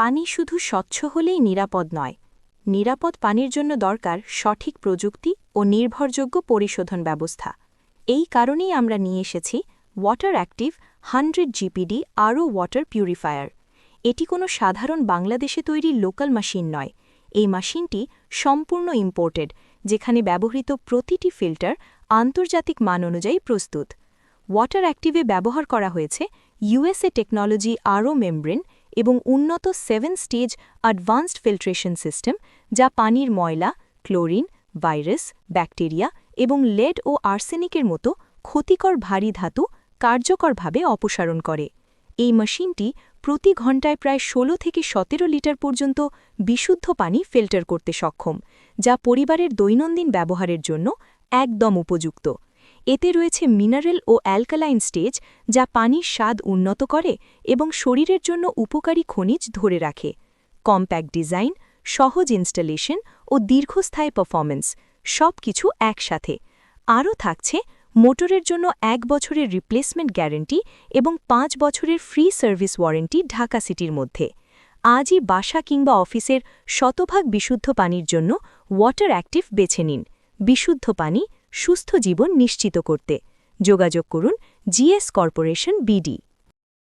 পানি শুধু স্বচ্ছ হলেই নিরাপদ নয়। নিরাপদ পানির জন্য দরকার সঠিক প্রযুক্তি ও নির্ভরযোগ্য পরিশোধন ব্যবস্থা। এই কারণেই আমরা নিয়ে এসেছি ওয়াটার অ্যাক্টিভ 100 জিপিডি আরও ওয়াটার পিউরিফায়ার। এটি কোনো সাধারণ বাংলাদেশে তৈরি লোকাল মেশিন নয়। এই মেশিনটি সম্পূর্ণ ইম্পোর্টেড, যেখানে ব্যবহৃত প্রতিটি ফিল্টার আন্তর্জাতিক মান অনুযায়ী প্রস্তুত। ওয়াটার অ্যাক্টিভে ব্যবহার করা হয়েছে ইউএসএ টেকনোলজি আরও মেমব্রেন এবং উন্নত 7 স্টেজ অ্যাডভান্সড ফিল্ট্রেশন সিস্টেম, যা পানির ময়লা, ক্লোরিন, ভাইরাস, ব্যাকটেরিয়া এবং লেড ও আর্সেনিকের মতো ক্ষতিকর ভারী ধাতু কার্যকরভাবে অপসারণ করে। এই মেশিনটি প্রতি ঘন্টায় প্রায় 16 থেকে 17 লিটার পর্যন্ত বিশুদ্ধ পানি ফিল্টার করতে সক্ষম, যা পরিবারের দৈনন্দিন ব্যবহারের জন্য একদম উপযুক্ত। এতে রয়েছে মিনারেল ও অ্যালকালাইন স্টেজ, যা পানির স্বাদ উন্নত করে এবং শরীরের জন্য উপকারী খনিজ ধরে রাখে। কম্প্যাক্ট ডিজাইন, সহজ ইনস্টলেশন ও দীর্ঘস্থায়ী পারফরম্যান্স সবকিছু একসাথে। আরও থাকছে মোটরের জন্য 1 বছরের রিপ্লেসমেন্ট গ্যারান্টি এবং 5 বছরের ফ্রি সার্ভিস ওয়ারেন্টি ঢাকা সিটির মধ্যে। আজই বাসা কিংবা অফিসের শতভাগ বিশুদ্ধ পানির জন্য ওয়াটার অ্যাক্টিভ বেছে নিন। বিশুদ্ধ পানি, সুস্থ জীবন নিশ্চিত করতে যোগাযোগ করুন জিএস কর্পোরেশন বিডি।